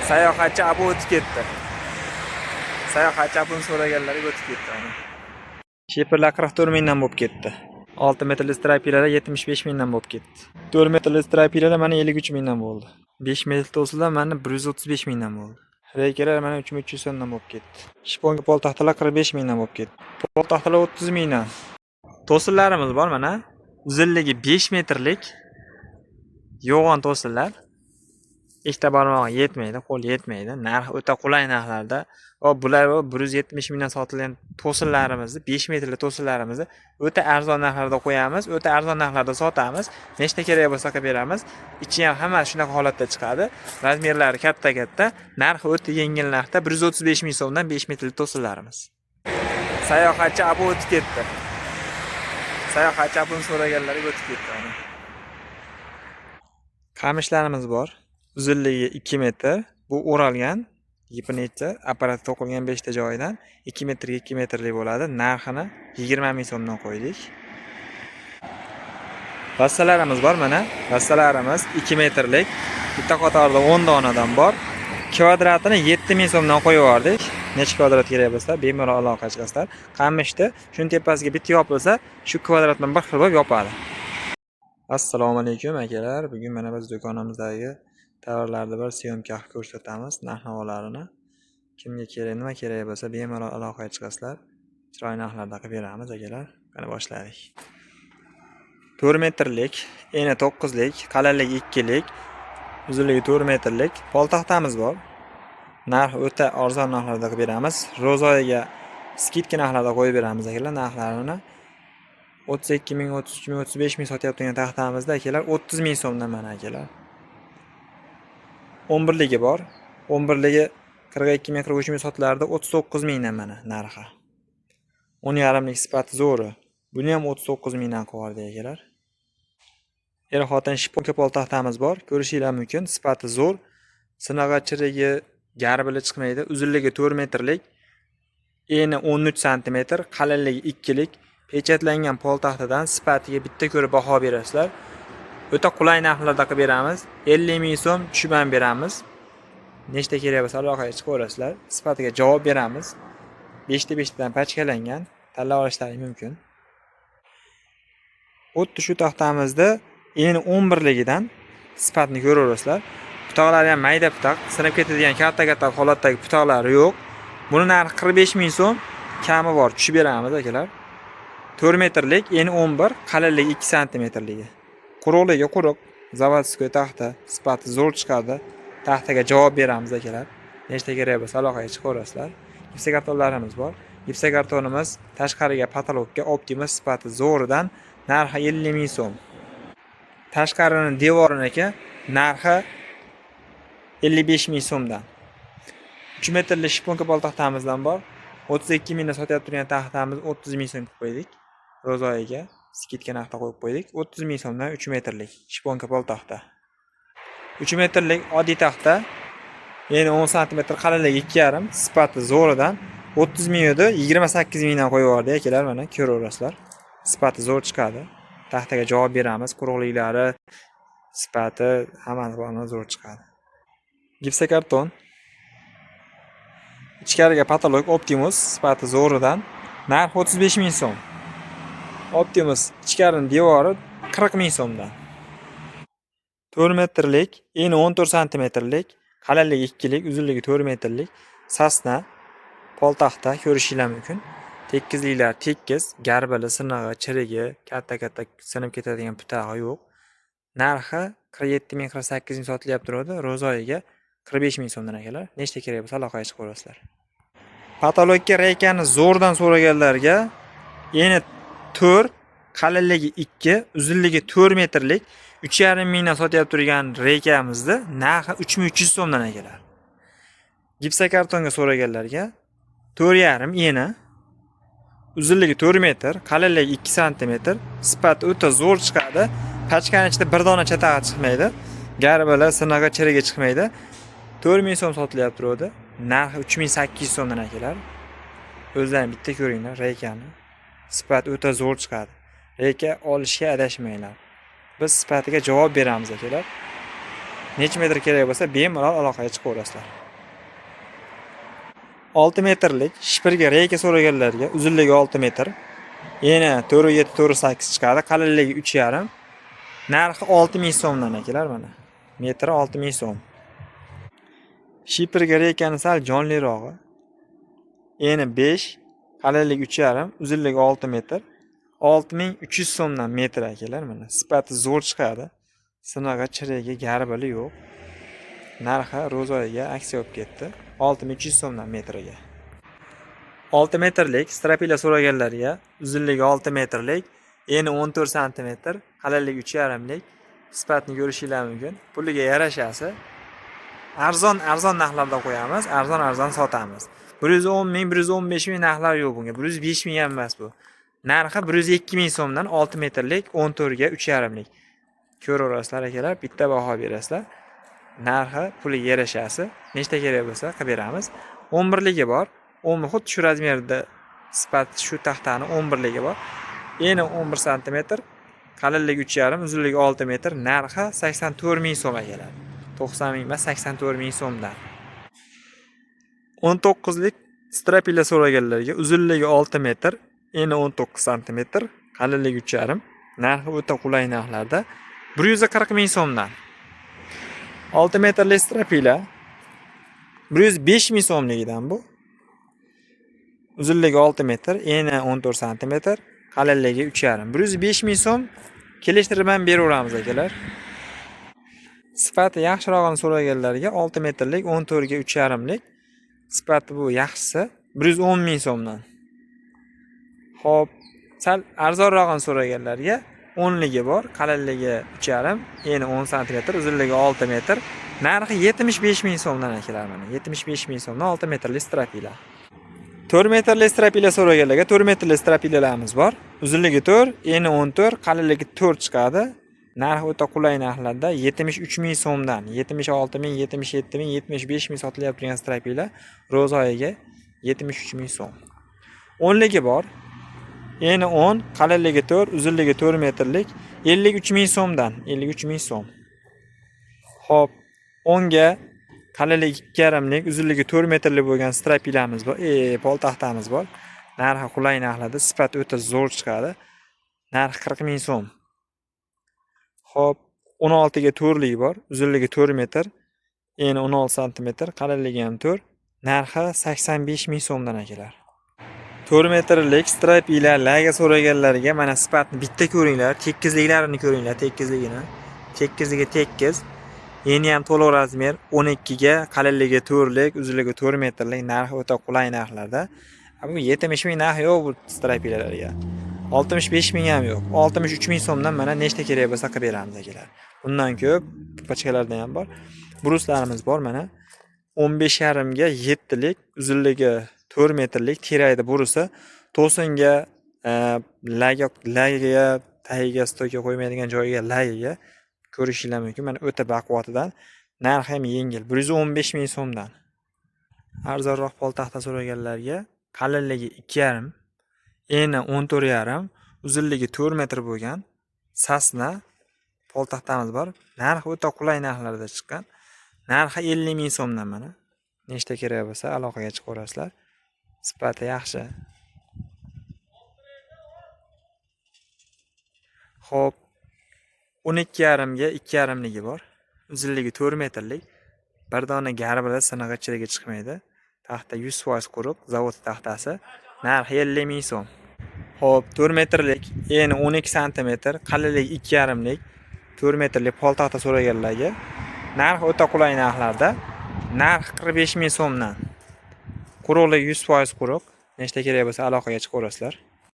Sayohatchi abu o'tib ketdi. Sayohatchi abuni so'raganlarga o'tib ketdi ana. Sheperlar 44 mingdan bo'lib ketdi. 6 metrli strapiyalar 75 mingdan bo'lib ketdi. 4 metrli strapiyalar mana 53 mingdan bo'ldi. 5 metr to'silar mana 135 mingdan bo'ldi. Reykalar mana 3300 so'mdan bo'lib ketdi. Shponga pol taxtalar 45 mingdan bo'lib ketdi. Pol taxtalar 30 mingdan. To'sinlarimiz bor mana. Uzunligi 5 metrlik yo'g'on to'sinlar. Ikkita barmog'i yetmaydi, qo'l yetmaydi. Narx o'ta qulay narxlarda. Bular 170 mingdan sotilgan to'sinlarimizni, 5 metrli to'sinlarimizni o'ta arzon narxlarda qo'yamiz, o'ta arzon narxlarda sotamiz. Nechta kerak bo'lsa qilib beramiz. Ichi ham hammasi shunaqa holatda chiqadi. Razmerlari katta-katta, narxi o'ta yengil narxda 135 ming so'mdan 5 metrli to'sinlarimiz. Sayohatchi abu o'tib ketdi. Sayohatchi abuni so'raganlarga o'tib ketdi ana. Qamishlarimiz bor. Uzunligi 2 metr. Bu o'ralgan. Ipini apparat to'qilgan 5 ta joyidan 2 metrga 2 metrlik bo'ladi. Narxini 20 ming so'mdan qo'ydik. Vassalarimiz bor mana. Vassalarimiz 2 metrlik. Bitta qatorda 10 donadan bor. Kvadratini 7 ming so'mdan qo'yib yubordik. Necha kvadrat kerak bo'lsa, bemalol aloqa chiqasizlar. Qamishni shuni tepasiga bitta yopilsa, shu kvadratdan bir xil bo'lib yopadi. Assalomu alaykum akalar. Bugun mana biz do'konimizdagi tovarlarni bir syomka qilib ko'rsatamiz, narx-navolarini. Kimga kerak, nima kerak bo'lsa, bemalol aloqaga chiqasizlar. Chiroyli narxlarda qilib beramiz akalar. Qani boshlaylik. 4 metrlik, eni 9lik, qalinligi 2lik, uzunligi 4 metrlik poltaxtamiz bor. Narx o'ta arzon narxlarda qilib beramiz. Ro'zoyiga skidka narxlarda qo'yib beramiz akalar. Narxlarini 32 ming, 33 ming, 35 ming sotyaptigan taxtamizda akalar 30 ming so'mdan mana akalar. 11ligi bor. 11ligi 42 ming, 43 ming sotilardi, 39 mingdan mana narxi. 10,5lik sifati zo'ri. Buni ham 39 mingdan qo'yardik akalar. Er-xotin shponka poltaxtamiz bor. Ko'rishinglar mumkin. Sifati zo'r. Sinag'i chirigi garbili chiqmaydi. Uzunligi 4 metrlik. Eni 13 sm, qalinligi 2lik. Pechatlangan poltaxtadan sifatiga bitta ko'rib baho berasizlar. O'ta qulay narxlarda qilib beramiz. 50 ming so'm tushib ham beramiz. Nechta kerak bo'lsa aloqaga chiqaverasizlar. Sifatiga javob beramiz. 5 ta 5 tadan pachkalangan, tanlab olishlaringiz mumkin. Xuddi shu taxtamizda eni 11ligidan sifatini ko'raverasizlar. Putoqlari ham mayda putoq, sinib ketadigan katta-katta holatdagi putoqlari yo'q. Buni narxi 45 ming so'm, kami bor, tushib beramiz akalar. 4 metrlik, eni 11, qalinligi 2 sm-ligi. Quruqligi quruq, zavodskoy taxta, sifati zo'r chiqadi. Taxtaga javob beramiz akalar. Nechta kerak bo'lsa aloqaga chiqaverasizlar. Gipsakartonlarimiz bor. Gipsakartonimiz tashqariga patologga Optimus sifati zo'ridan narxi 50 ming so'm. Tashqarining devoriniki narxi 55 ming so'mdan. 3 metrli shponka poltaxtamizdan bor. 32 mingdan sotyapti turgan taxtamiz 30 ming so'm qo'ydik. Ro'zoyiga skidka narxda qo'yib qo'ydik. 30 ming so'mdan 3 metrlik shponka poltaxta. 3 metrlik oddiy taxta, ya'ni 10 sm, qalinligi 2,5, sifati zo'ridan 30 ming edi, 28 mingdan qo'yib yubordik akalar, mana ko'raverasizlar. Sifati zo'r chiqadi. Taxtaga javob beramiz. Quruqliklari, sifati hammasi zo'r chiqadi. Gipsakarton. Ichkariga patolog Optimus sifati zo'ridan narx 35 ming so'm. Optimus ichkarining devori 40 ming so'mdan. 4 metrlik, eni 14 sm-lik, qalinligi 2lik, uzunligi 4 metrlik sasna poltaxta ko'rishinglar mumkin. Tekizliklar tekis, garbili, sinig'i, chirigi, katta-katta sinib ketadigan putog'i yo'q. Narxi 47 ming, 48 ming sotilyapti turadi. Ro'zoyiga 45 ming so'mdan akalar. Nechta kerak bo'lsa aloqaga chiqaverasizlar. Patologga reykani zo'rdan so'raganlarga eni 4, qalinligi 2, uzunligi 4 metrlik 3,5 mingdan sotyapti turgan reykamizni narxi 3300 so'mdan akalar. Gipsakartonga so'raganlarga 4,5 eni, uzunligi 4 metr, qalinligi 2 sm, sifati o'ta zo'r chiqadi. Pachkaning ichida bir dona chatag'i chiqmaydi. Garbili, sinig'i, chirigi chiqmaydi. 4 ming so'm sotilyapti turadi. Narxi 3800 so'mdan akalar. O'zlaringiz bitta ko'ringlar reykani. Sifat o'ta zo'r chiqadi. Reyka olishga adashmanglar. Biz sifatiga javob beramiz akalar. necha metr kerak bo'lsa bemalol aloqaga chiqaverasizlar. 6 metrlik shipirga reyka so'raganlarga uzunligi 6 metr, eni 4.7 4.8 chiqadi, qalinligi 3.5, narxi 6000 so'mdan akalar mana. Metri 6000 so'm. Shipirga reykani sal jonlirog'i. Eni 5, qalinligi 3.5, uzunligi 6 metr. 6300 so'mdan metr akalar mana. Sifati zo'r chiqadi. Sinog'i, chirigi, garbili yo'q. Narxi ro'zoyiga aksiya olib ketdi. 6300 so'mdan metriga. 6 metrlik strapila so'raganlarga uzunligi 6 metrlik, eni 14 sm, qalinligi 3.5 lik sifatni ko'rishingiz mumkin. Puliga yarashasi arzon narxlarda qo'yamiz, arzon sotamiz. 110 ming, 115 ming narxlar yo'q bunga. 105 ming ham emas bu. Narxi 102 ming so'mdan 6 metrlik, 14 ga 3.5 lik. Ko'raverasizlar akalar, bitta baho berasizlar. Narxi puliga yarashasi nechta kerak bo'lsa qilib beramiz. 11 ligi bor. 10 xuddi shu razmerda sifat shu taxtani 11 ligi bor. Eni 11 sm, qalinligi 3.5, uzunligi 6 metr, narxi 84 ming so'm akalar. 90 ming emas, 84 ming so'mdan. 19 lik strapila so'raganlarga uzunligi 6 metr, eni 19 sm, qalinligi 3.5, narxi o'ta qulay narxlarda 140 ming so'mdan. 6 metrli strapila 105 ming so'mligidan bu. Uzunligi 6 metr, eni 14 sm, qalinligi 3.5. 105 ming so'm kelishtirib ham beraveramiz akalar. Sifati yaxshirog'ini so'raganlarga 6 metrlik, 14 ga 3.5 lik. Sifati bu yaxshisi 110 ming so'mdan. Xo'p, sal arzonrog'ini so'raganlarga 10 ligi bor, qalinligi 3.5, eni 10 sm, uzunligi 6 metr, narxi 75 ming so'mdan akalar mana. 75 ming so'mdan 6 metrli strapila. 4 metrli strapila so'raganlarga 4 metrli strapilalarimiz bor. Uzunligi 4, eni 14, qalinligi 4 chiqadi. Narxi o'ta qulay narxlarda 73 ming so'mdan, 76 ming, 77 ming, 75 ming sotilayotgan turgan strapila ro'zoyiga 73 ming so'm. 10 ligi bor. Eni 10, qalinligi 4, uzunligi 4 metrlik, 53 ming so'mdan, 53 ming so'm. Xo'p, 10 ga qalinligi 2.5 lik, uzunligi 4 metrlik bo'lgan strapilamiz bor, pol taxtamiz bor. Narxi qulay narxlarda, sifat o'ta zo'r chiqadi. Narxi 40 ming so'm. Xo'p, 16 ga 4 lik bor, uzunligi 4 metr, eni 16 sm, qalinligi ham 4, narxi 85 ming so'mdan akalar. 4 metrlik strapila laga so'raganlarga mana sifatni bitta ko'ringlar, tekizliklarini ko'ringlar, tekizligini. Tekizligi tekis. Eni ham to'liq razmer, 12 ga, qalinligi 4 lik, uzunligi 4 metrlik, narxi o'ta qulay narxlarda. Bu 70 ming narx yo'q bu strapilalarga. 65 ming ham yo'q. 63 ming so'mdan mana nechta kerak bo'lsa qilib beramiz akalar. Bundan ko'p pachkalarda ham bor. Bruslarimiz bor mana. 15.5 ga 7 lik, uzunligi 4 metrlik teraydi burusi. To'singa, lagiga, tagiga, stoyga qo'ymaydigan joyiga, lagiga ko'rishingiz mumkin. Mana o'ta baquvvatidan. Narxi ham yengil, 115 ming so'mdan. Arzonroq poltaxta so'raganlarga qalinligi 2.5, eni 14.5, uzunligi 4 metr bo'lgan sasna poltaxtamiz bor. Narxi o'ta qulay narxlarda chiqqan. Narxi 50 ming so'mdan mana. Nechta kerak bo'lsa aloqaga chiqaverasizlar. Sifati yaxshi. Xo'p, 12.5 ga 2.5 ligi bor. Uzunligi 4 metrlik. Bir dona garbida sinig'i chirigi chiqmaydi. Taxta 100% quruq, zavod taxtasi. Narxi 50 ming so'm. Xo'p, 4 metrlik, eni 12 sm, qalinligi 2.5 lik, 4 metrlik pol taxta so'raganlarga narxi o'ta qulay narxlarda. Narx 45 ming so'mdan. Quruqligi 100% quruq. Nechta kerak bo'lsa aloqaga chiqaverasizlar.